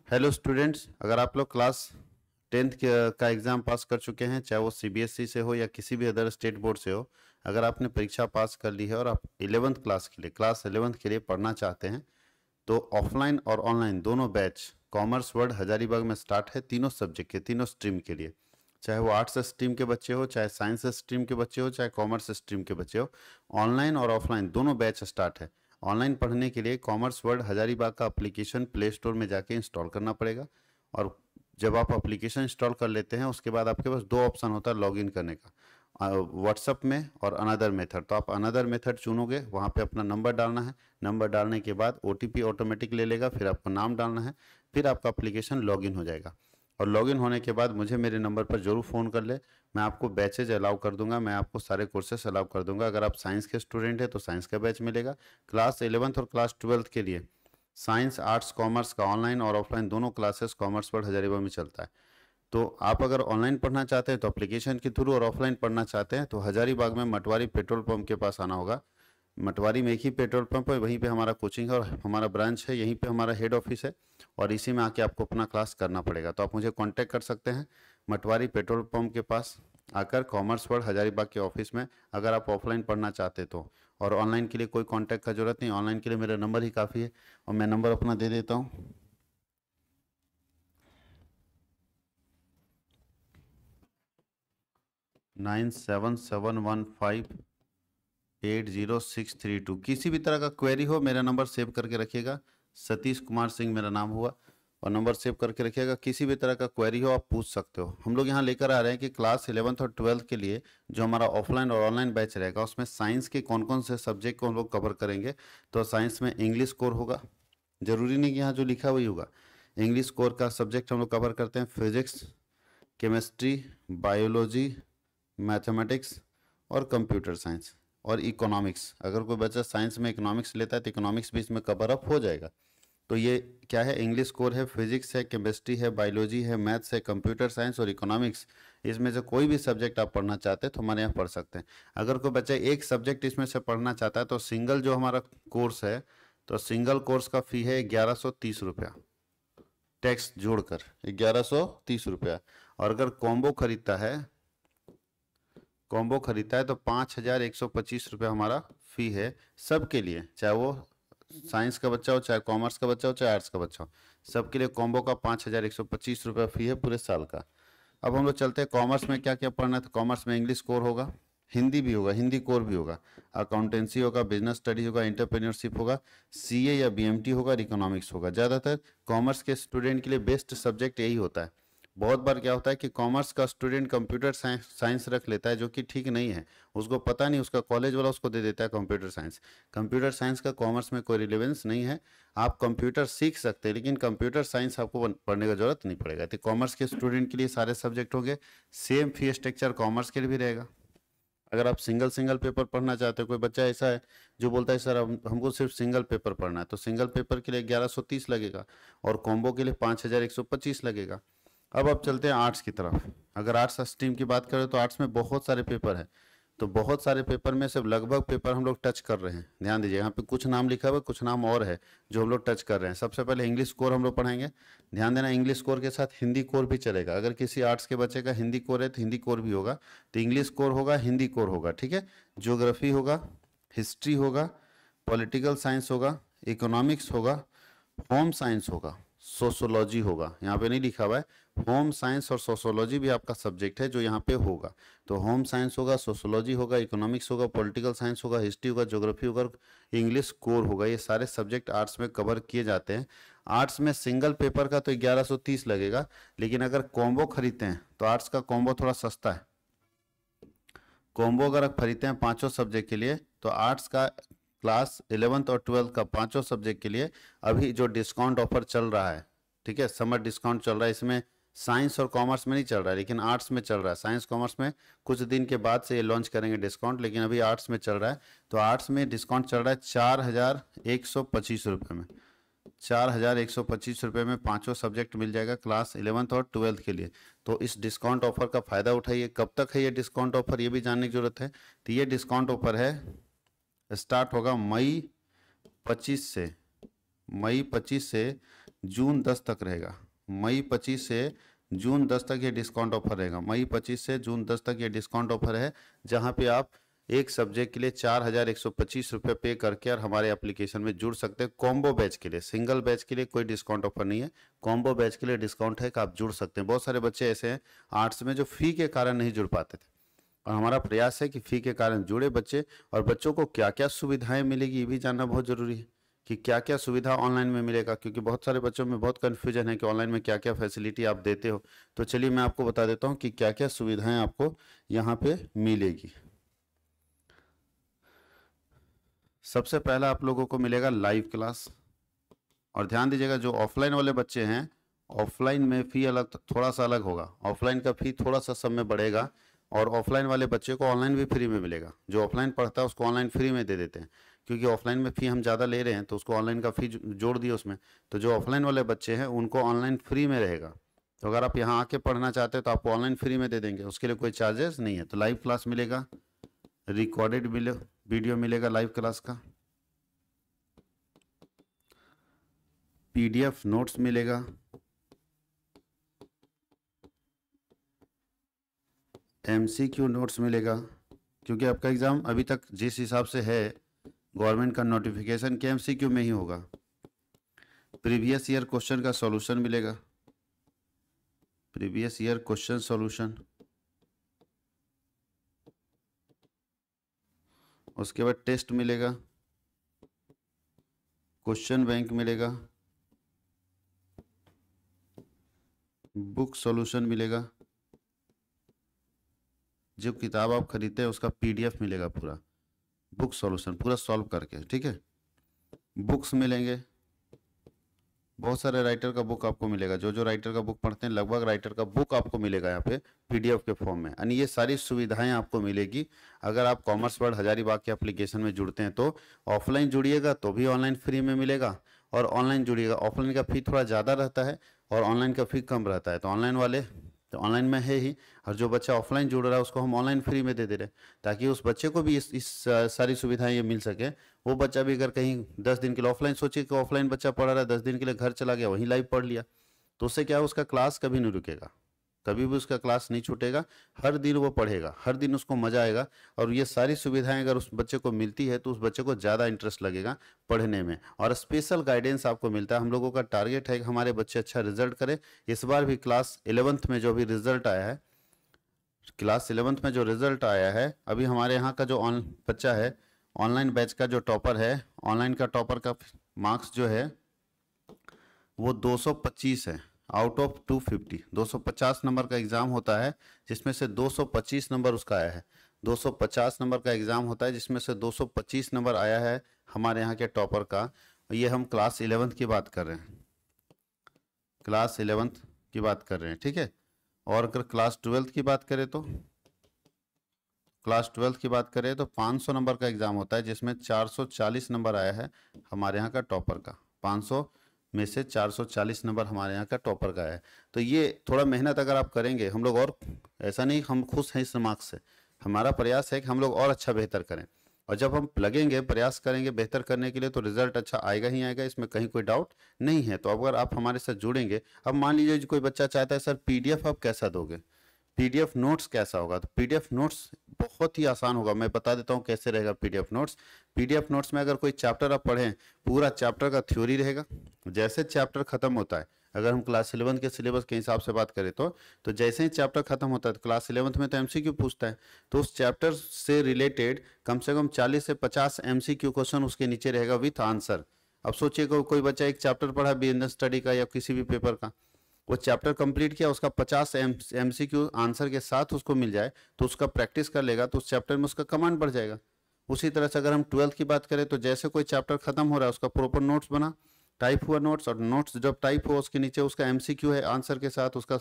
Hello students, अगर आप लोग क्लास 10th का एग्ज़ाम पास कर चुके हैं, चाहे वो सीबीएसई से हो या किसी भी अदर स्टेट बोर्ड से हो, अगर आपने परीक्षा पास कर ली है और आप 11th क्लास के लिए क्लास 11th के लिए पढ़ना चाहते हैं, तो ऑफलाइन और ऑनलाइन दोनों बैच कॉमर्स वर्ल्ड हजारीबाग में स्टार्ट है। तीनों सब्जेक्ट के, तीनों स्ट्रीम के लिए, चाहे वो आर्ट्स स्ट्रीम के बच्चे हो, चाहे साइंस स्ट्रीम के बच्चे हो, चाहे कॉमर्स स्ट्रीम के बच्चे हो, ऑनलाइन और ऑफलाइन दोनों बैच स्टार्ट है। ऑनलाइन पढ़ने के लिए कॉमर्स वर्ल्ड हजारीबाग का एप्लीकेशन प्ले स्टोर में जाके इंस्टॉल करना पड़ेगा। और जब आप एप्लीकेशन इंस्टॉल कर लेते हैं, उसके बाद आपके पास दो ऑप्शन होता है लॉगिन करने का, व्हाट्सअप में और अनदर मेथड। तो आप अनदर मेथड चुनोगे, वहाँ पे अपना नंबर डालना है। नंबर डालने के बाद ओटीपी ऑटोमेटिक ले लेगा, फिर आपको नाम डालना है, फिर आपका एप्लीकेशन लॉगिन हो जाएगा। और लॉगिन होने के बाद मुझे मेरे नंबर पर जरूर फ़ोन कर ले, मैं आपको बैचेज अलाउ कर दूंगा, मैं आपको सारे कोर्सेस अलाउ कर दूंगा। अगर आप साइंस के स्टूडेंट हैं तो साइंस का बैच मिलेगा। क्लास 11th और क्लास 12th के लिए साइंस, आर्ट्स, कॉमर्स का ऑनलाइन और ऑफलाइन दोनों क्लासेस कॉमर्स वर्ल्ड हजारीबाग में चलता है। तो आप अगर ऑनलाइन पढ़ना चाहते हैं तो एप्लीकेशन के थ्रू, और ऑफलाइन पढ़ना चाहते हैं तो हजारीबाग में मटवारी पेट्रोल पंप के पास आना होगा। मटवारी में एक ही पेट्रोल पंप है, वहीं पे हमारा कोचिंग है और हमारा ब्रांच है, यहीं पे हमारा हेड ऑफिस है, और इसी में आके आपको अपना क्लास करना पड़ेगा। तो आप मुझे कांटेक्ट कर सकते हैं मटवारी पेट्रोल पंप के पास आकर, कॉमर्स वर्ल्ड हजारीबाग के ऑफिस में, अगर आप ऑफलाइन पढ़ना चाहते तो। और ऑनलाइन के लिए कोई कांटेक्ट का जरूरत नहीं, ऑनलाइन के लिए मेरा नंबर ही काफ़ी है, और मैं नंबर अपना दे देता हूँ। 9771580632। किसी भी तरह का क्वेरी हो, मेरा नंबर सेव करके रखिएगा। सतीश कुमार सिंह मेरा नाम हुआ, और नंबर सेव करके रखिएगा। किसी भी तरह का क्वेरी हो आप पूछ सकते हो। हम लोग यहाँ लेकर आ रहे हैं कि क्लास 11th और 12th के लिए जो हमारा ऑफलाइन और ऑनलाइन बैच रहेगा, उसमें साइंस के कौन कौन से सब्जेक्ट को हम लोग कवर करेंगे। तो साइंस में इंग्लिश कोर होगा, जरूरी नहीं कि यहाँ जो लिखा वही होगा। इंग्लिश कोर का सब्जेक्ट हम लोग कवर करते हैं फिजिक्स, केमिस्ट्री, बायोलॉजी, मैथमेटिक्स और कंप्यूटर साइंस और इकोनॉमिक्स। अगर कोई बच्चा साइंस में इकोनॉमिक्स लेता है तो इकोनॉमिक्स भी इसमें कवर अप हो जाएगा। तो ये क्या है, इंग्लिश कोर है, फिजिक्स है, केमिस्ट्री है, बायोलॉजी है, मैथ्स है, कंप्यूटर साइंस और इकोनॉमिक्स। इसमें से कोई भी सब्जेक्ट आप पढ़ना चाहते हैं तो हमारे यहाँ पढ़ सकते हैं। अगर कोई बच्चा एक सब्जेक्ट इसमें से पढ़ना चाहता है तो सिंगल जो हमारा कोर्स है, तो सिंगल कोर्स का फ़ी है 1130 रुपया, टैक्स जोड़कर 1130 रुपया। और अगर कॉम्बो खरीदता है तो 5125 रुपया हमारा फ़ी है सबके लिए, चाहे वो साइंस का बच्चा हो, चाहे कॉमर्स का बच्चा हो, चाहे आर्ट्स का बच्चा हो, सबके लिए कॉम्बो का 5125 रुपया फ़ी है पूरे साल का। अब हम लोग चलते हैं कॉमर्स में क्या क्या पढ़ना है। तो कॉमर्स में इंग्लिश कोर होगा, हिंदी भी होगा, हिंदी कोर भी होगा, अकाउंटेंसी होगा, बिजनेस स्टडीज होगा, इंटरप्रेन्योरशिप होगा, सीए या बीएमटी होगा, और इकोनॉमिक्स होगा। ज़्यादातर कॉमर्स के स्टूडेंट के लिए बेस्ट सब्जेक्ट यही होता है। बहुत बार क्या होता है कि कॉमर्स का स्टूडेंट कंप्यूटर साइंस रख लेता है, जो कि ठीक नहीं है। उसको पता नहीं, उसका कॉलेज वाला उसको दे देता है कंप्यूटर साइंस। कंप्यूटर साइंस का कॉमर्स में कोई रिलेवेंस नहीं है। आप कंप्यूटर सीख सकते हैं, लेकिन कंप्यूटर साइंस आपको पढ़ने का जरूरत नहीं पड़ेगा। तो कॉमर्स के स्टूडेंट के लिए सारे सब्जेक्ट होंगे। सेम फी स्ट्रक्चर कॉमर्स के लिए भी रहेगा। अगर आप सिंगल सिंगल पेपर पढ़ना चाहते हो, कोई बच्चा ऐसा है जो बोलता है सर हमको सिर्फ सिंगल पेपर पढ़ना है, तो सिंगल पेपर के लिए 1130 लगेगा, और कॉम्बो के लिए 5125 लगेगा। अब चलते हैं आर्ट्स की तरफ। अगर आर्ट्स स्ट्रीम की बात करें तो आर्ट्स में बहुत सारे पेपर हैं। तो बहुत सारे पेपर में से लगभग पेपर हम लोग टच कर रहे हैं। ध्यान दीजिए, यहाँ पे कुछ नाम लिखा हुआ है, कुछ नाम और है जो हम लोग टच कर रहे हैं। सबसे पहले इंग्लिश कोर हम लोग पढ़ाएंगे। ध्यान देना, इंग्लिश कोर के साथ हिंदी कोर भी चलेगा। अगर किसी आर्ट्स के बच्चे का हिंदी कोर है तो हिंदी कोर भी होगा। तो इंग्लिश कोर होगा, हिंदी कोर होगा, ठीक है। ज्योग्राफी होगा, हिस्ट्री होगा, पॉलिटिकल साइंस होगा, इकोनॉमिक्स होगा, होम साइंस होगा, सोशोलॉजी होगा। यहाँ पे नहीं लिखा हुआ है, होम साइंस और सोशोलॉजी भी आपका सब्जेक्ट है जो यहाँ पे होगा। तो होम साइंस होगा, सोशोलॉजी होगा, इकोनॉमिक्स होगा, पॉलिटिकल साइंस होगा, हिस्ट्री होगा, ज्योग्राफी होगा, इंग्लिश कोर होगा। ये सारे सब्जेक्ट आर्ट्स में कवर किए जाते हैं। आर्ट्स में सिंगल पेपर का तो 1130 लगेगा, लेकिन अगर कॉम्बो खरीदते हैं तो आर्ट्स का कॉम्बो थोड़ा सस्ता है। कॉम्बो अगर आप खरीदते हैं पांचों सब्जेक्ट के लिए, तो आर्ट्स का क्लास 11th और 12th का पांचों सब्जेक्ट के लिए अभी जो डिस्काउंट ऑफर चल रहा है, ठीक है, समर डिस्काउंट चल रहा है। इसमें साइंस और कॉमर्स में नहीं चल रहा है, लेकिन आर्ट्स में चल रहा है। साइंस कॉमर्स में कुछ दिन के बाद से ये लॉन्च करेंगे डिस्काउंट, लेकिन अभी आर्ट्स में चल रहा है। तो आर्ट्स में डिस्काउंट चल रहा है 4125 रुपये में। 4125 रुपये में पांचों सब्जेक्ट मिल जाएगा क्लास 11th और 12th के लिए। तो इस डिस्काउंट ऑफर का फ़ायदा उठाइए। कब तक है ये डिस्काउंट ऑफर, ये भी जानने की जरूरत है। तो ये डिस्काउंट ऑफर है, स्टार्ट होगा मई 25 से जून 10 तक रहेगा। मई 25 से जून 10 तक ये डिस्काउंट ऑफर रहेगा। मई 25 से जून 10 तक ये डिस्काउंट ऑफर है, जहां पे आप एक सब्जेक्ट के लिए 4125 रुपये पे करके और हमारे एप्लीकेशन में जुड़ सकते हैं। कॉम्बो बैच के लिए, सिंगल बैच के लिए कोई डिस्काउंट ऑफर नहीं है, कॉम्बो बैच के लिए डिस्काउंट है कि आप जुड़ सकते हैं। बहुत सारे बच्चे ऐसे हैं आर्ट्स में जो फी के कारण नहीं जुड़ पाते थे, और हमारा प्रयास है कि फी के कारण जुड़े बच्चे, और बच्चों को क्या क्या सुविधाएं मिलेगी ये भी जानना बहुत जरूरी है कि क्या क्या सुविधा ऑनलाइन में मिलेगा, क्योंकि बहुत सारे बच्चों में बहुत कन्फ्यूजन है कि ऑनलाइन में क्या क्या फैसिलिटी आप देते हो। तो चलिए मैं आपको बता देता हूँ कि क्या क्या सुविधाएं आपको यहाँ पे मिलेगी। सबसे पहला आप लोगों को मिलेगा लाइव क्लास। और ध्यान दीजिएगा, जो ऑफलाइन वाले बच्चे हैं, ऑफलाइन में फ़ी अलग, थोड़ा सा अलग होगा। ऑफलाइन का फ़ी थोड़ा सा सब में बढ़ेगा, और ऑफलाइन वाले बच्चे को ऑनलाइन भी फ्री में मिलेगा। जो ऑफलाइन पढ़ता है उसको ऑनलाइन फ्री में दे देते हैं, क्योंकि ऑफलाइन में फ़ी हम ज़्यादा ले रहे हैं तो उसको ऑनलाइन का फ़ी जोड़ दिए उसमें। तो जो ऑफलाइन वाले बच्चे हैं उनको ऑनलाइन फ्री में रहेगा। तो अगर आप यहाँ आके पढ़ना चाहते हैं तो आपको ऑनलाइन फ्री में दे देंगे, उसके लिए कोई चार्जेस नहीं है। तो लाइव क्लास मिलेगा, रिकॉर्डेड वीडियो मिलेगा लाइव क्लास का, PDF नोट्स मिलेगा, MCQ नोट्स मिलेगा, क्योंकि आपका एग्ज़ाम अभी तक जिस हिसाब से है गवर्नमेंट का नोटिफिकेशन के MCQ में ही होगा। प्रीवियस ईयर क्वेश्चन का सॉल्यूशन मिलेगा, प्रीवियस ईयर क्वेश्चन सॉल्यूशन। उसके बाद टेस्ट मिलेगा, क्वेश्चन बैंक मिलेगा, बुक सॉल्यूशन मिलेगा, जो किताब आप खरीदते हैं उसका PDF मिलेगा, पूरा बुक सॉल्यूशन पूरा सॉल्व करके, ठीक है। बुक्स मिलेंगे, बहुत सारे राइटर का बुक आपको मिलेगा। जो जो राइटर का बुक पढ़ते हैं लगभग राइटर का बुक आपको मिलेगा यहाँ पे PDF के फॉर्म में। यानी ये सारी सुविधाएं आपको मिलेगी अगर आप कॉमर्स वर्ल्ड हजारीबाग के एप्लीकेशन में जुड़ते हैं। तो ऑफलाइन जुड़िएगा तो भी ऑनलाइन फ्री में मिलेगा, और ऑनलाइन जुड़िएगा, ऑफलाइन का फी थोड़ा ज़्यादा रहता है और ऑनलाइन का फी कम रहता है। तो ऑनलाइन वाले तो ऑनलाइन में है ही, और जो बच्चा ऑफलाइन जुड़ रहा है उसको हम ऑनलाइन फ्री में दे दे रहे हैं, ताकि उस बच्चे को भी इस सारी सुविधाएं ये मिल सके। वो बच्चा भी अगर कहीं 10 दिन के लिए ऑफलाइन, सोचिए कि ऑफलाइन बच्चा पढ़ रहा है, 10 दिन के लिए घर चला गया, वहीं लाइव पढ़ लिया, तो उससे क्या है, उसका क्लास कभी नहीं रुकेगा, कभी भी उसका क्लास नहीं छूटेगा, हर दिन वो पढ़ेगा, हर दिन उसको मजा आएगा। और ये सारी सुविधाएं अगर उस बच्चे को मिलती है तो उस बच्चे को ज़्यादा इंटरेस्ट लगेगा पढ़ने में, और स्पेशल गाइडेंस आपको मिलता है। हम लोगों का टारगेट है कि हमारे बच्चे अच्छा रिजल्ट करें। इस बार भी क्लास 11th में जो भी रिजल्ट आया है, क्लास 11th में जो रिजल्ट आया है, अभी हमारे यहाँ का जो बच्चा है ऑनलाइन बैच का जो टॉपर है, ऑनलाइन का टॉपर का मार्क्स जो है वो 225 है आउट ऑफ 250। 250 नंबर का एग्ज़ाम होता है जिसमें से 225 नंबर उसका आया है। 250 नंबर का एग्ज़ाम होता है जिसमें से 225 नंबर आया है हमारे यहाँ के टॉपर का। ये हम क्लास 11th की बात कर रहे हैं, क्लास 11th की बात कर रहे हैं, ठीक है। और अगर क्लास 12th की बात करें तो क्लास 12th की बात करें तो 500 नंबर का एग्ज़ाम होता है जिसमें 440 नंबर आया है हमारे यहाँ का टॉपर का। 500 में से 440 नंबर हमारे यहाँ का टॉपर का है। तो ये थोड़ा मेहनत अगर आप करेंगे, हम लोग, और ऐसा नहीं हम खुश हैं इस मार्क्स से, हमारा प्रयास है कि हम लोग और अच्छा बेहतर करें, और जब हम लगेंगे, प्रयास करेंगे बेहतर करने के लिए, तो रिजल्ट अच्छा आएगा ही आएगा, इसमें कहीं कोई डाउट नहीं है। तो अगर आप हमारे साथ जुड़ेंगे, अब मान लीजिए कोई बच्चा चाहता है सर PDF आप कैसा दोगे, PDF नोट्स कैसा होगा, तो PDF नोट्स बहुत ही आसान होगा। मैं बता देता हूँ कैसे रहेगा PDF नोट्स। PDF नोट्स में अगर कोई चैप्टर आप पढ़ें, पूरा चैप्टर का थ्योरी रहेगा। जैसे चैप्टर खत्म होता है, अगर हम क्लास 11 के सिलेबस के हिसाब से बात करें तो जैसे ही चैप्टर खत्म होता है, तो क्लास 11 में तो MCQ पूछता है, तो उस चैप्टर से रिलेटेड कम से कम 40 से 50 MCQ क्वेश्चन उसके नीचे रहेगा विथ आंसर। अब सोचिए कोई बच्चा एक चैप्टर पढ़ा बिजनेस स्टडी का या किसी भी पेपर का, वो चैप्टर कंप्लीट किया, उसका 50 MCQ आंसर के साथ उसको मिल जाए, तो उसका प्रैक्टिस कर लेगा, तो उस चैप्टर में उसका कमांड बढ़ जाएगा। उसी तरह से अगर हम 12th की बात करें, तो जैसे कोई चैप्टर खत्म हो रहा है, उसका प्रॉपर नोट्स बना, टाइप हुआ नोट्स, और नोट्स जब टाइप हो उसके नीचे उसका MCQ है आंसर के साथ, उसका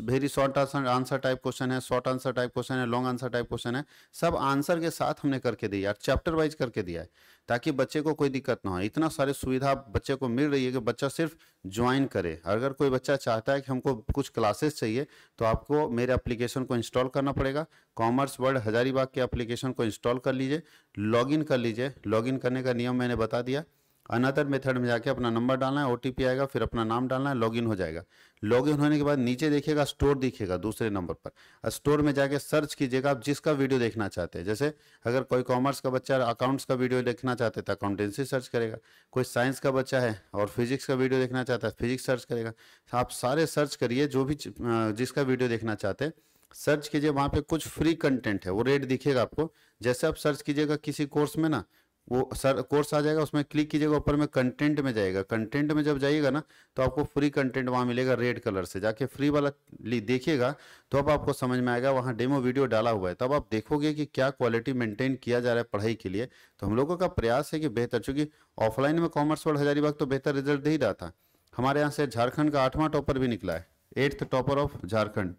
very short answer type question है, शॉर्ट आंसर टाइप क्वेश्चन है, लॉन्ग आंसर टाइप क्वेश्चन है, सब आंसर के साथ हमने करके दिया, चैप्टर वाइज करके दिया है, ताकि बच्चे को कोई दिक्कत ना हो। इतना सारी सुविधा बच्चे को मिल रही है कि बच्चा सिर्फ ज्वाइन करे। अगर कोई बच्चा चाहता है कि हमको कुछ क्लासेस चाहिए, तो आपको मेरे एप्लीकेशन को इंस्टॉल करना पड़ेगा। कॉमर्स वर्ल्ड हजारीबाग के एप्लीकेशन को इंस्टॉल कर लीजिए, लॉगिन कर लीजिए। लॉगिन करने का नियम मैंने बता दिया, अनदर मेथड में जाके अपना नंबर डालना है, ओटीपी आएगा, फिर अपना नाम डालना है, लॉगिन हो जाएगा। लॉगिन होने के बाद नीचे देखिएगा स्टोर दिखेगा दूसरे नंबर पर। स्टोर में जाके सर्च कीजिएगा आप जिसका वीडियो देखना चाहते हैं। जैसे अगर कोई कॉमर्स का बच्चा अकाउंट्स का वीडियो देखना चाहते हैं तो अकाउंटेंसी सर्च करेगा, कोई साइंस का बच्चा है और फिजिक्स का वीडियो देखना चाहता है फिजिक्स सर्च करेगा। आप सारे सर्च करिए जो भी जिसका वीडियो देखना चाहते हैं सर्च कीजिए, वहाँ पे कुछ फ्री कंटेंट है वो रेट दिखेगा आपको। जैसे आप सर्च कीजिएगा किसी कोर्स में ना, वो सर कोर्स आ जाएगा, उसमें क्लिक कीजिएगा, ऊपर में कंटेंट में जाएगा, कंटेंट में जब जाइएगा ना तो आपको फ्री कंटेंट वहाँ मिलेगा रेड कलर से, जाके फ्री वाला देखिएगा तो अब आपको समझ में आएगा वहाँ डेमो वीडियो डाला हुआ है। तब आप देखोगे कि क्या क्वालिटी मेंटेन किया जा रहा है पढ़ाई के लिए। तो हम लोगों का प्रयास है कि बेहतर, चूंकि ऑफलाइन में कॉमर्स वर्ल्ड हजारीबाग तो बेहतर रिजल्ट दे ही रहा था। हमारे यहाँ से झारखंड का 8वां टॉपर भी निकला है, 8th topper of Jharkhand,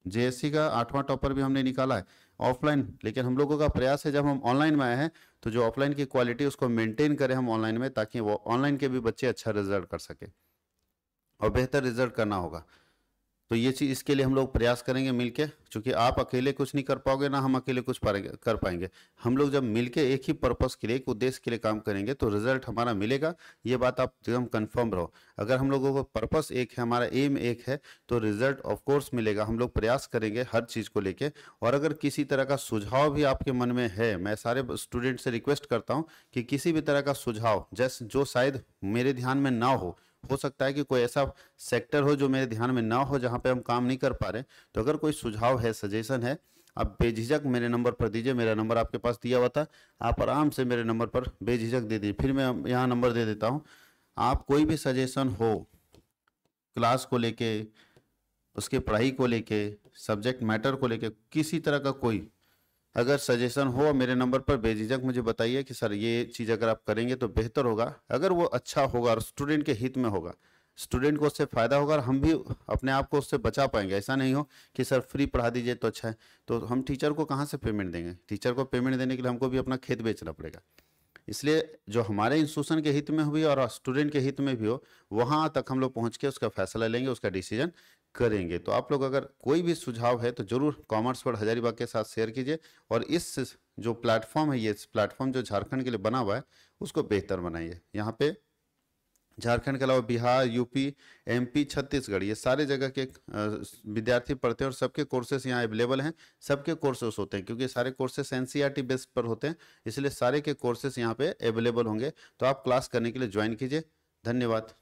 JSC का 8वां टॉपर भी हमने निकाला है ऑफलाइन। लेकिन हम लोगों का प्रयास है जब हम ऑनलाइन में आए हैं तो जो ऑफलाइन की क्वालिटी उसको मेंटेन करें हम ऑनलाइन में, ताकि वो ऑनलाइन के भी बच्चे अच्छा रिजल्ट कर सके और बेहतर रिजल्ट करना होगा। तो ये चीज़, इसके लिए हम लोग प्रयास करेंगे मिलके, क्योंकि आप अकेले कुछ नहीं कर पाओगे ना हम अकेले कुछ कर पाएंगे। हम लोग जब मिलके एक ही पर्पस के लिए, एक उद्देश्य के लिए काम करेंगे तो रिजल्ट हमारा मिलेगा, ये बात आप एकदम कंफर्म रहो। अगर हम लोगों को पर्पस एक है, हमारा एम एक है, तो रिजल्ट ऑफ कोर्स मिलेगा। हम लोग प्रयास करेंगे हर चीज़ को लेके। और अगर किसी तरह का सुझाव भी आपके मन में है, मैं सारे स्टूडेंट से रिक्वेस्ट करता हूँ कि किसी भी तरह का सुझाव जैसे जो शायद मेरे ध्यान में ना हो सकता है कि कोई ऐसा सेक्टर हो जो मेरे ध्यान में ना हो जहां पे हम काम नहीं कर पा रहे, तो अगर कोई सुझाव है, सजेशन है, आप बेझिझक मेरे नंबर पर दीजिए। मेरा नंबर आपके पास दिया हुआ था, आप आराम से मेरे नंबर पर बेझिझक दे दीजिए। फिर मैं यहाँ नंबर दे देता हूँ। आप कोई भी सजेशन हो क्लास को लेके, उसके पढ़ाई को लेके, सब्जेक्ट मैटर को लेके, किसी तरह का कोई अगर सजेशन हो मेरे नंबर पर बेझिझक मुझे बताइए कि सर ये चीज़ अगर आप करेंगे तो बेहतर होगा। अगर वो अच्छा होगा और स्टूडेंट के हित में होगा, स्टूडेंट को उससे फ़ायदा होगा और हम भी अपने आप को उससे बचा पाएंगे। ऐसा नहीं हो कि सर फ्री पढ़ा दीजिए तो अच्छा है, तो हम टीचर को कहाँ से पेमेंट देंगे? टीचर को पेमेंट देने के लिए हमको भी अपना खेत बेचना पड़ेगा। इसलिए जो हमारे इंस्टीट्यूशन के हित में हुई और स्टूडेंट के हित में भी हो, वहाँ तक हम लोग पहुँच के उसका फैसला लेंगे, उसका डिसीजन करेंगे। तो आप लोग अगर कोई भी सुझाव है तो जरूर कॉमर्स वर्ल्ड हजारीबाग के साथ शेयर कीजिए। और इस जो प्लेटफॉर्म है, ये प्लेटफॉर्म जो झारखंड के लिए बना हुआ है उसको बेहतर बनाइए। यहाँ पे झारखंड के अलावा बिहार, यूपी, एमपी, छत्तीसगढ़, ये सारे जगह के विद्यार्थी पढ़ते हैं और सबके कोर्सेस यहाँ अवेलेबल हैं। सबके कोर्सेस होते हैं क्योंकि सारे कोर्सेस एनसीईआरटी बेस्ड पर होते हैं, इसलिए सारे के कोर्सेस यहाँ पे अवेलेबल होंगे। तो आप क्लास करने के लिए ज्वाइन कीजिए। धन्यवाद।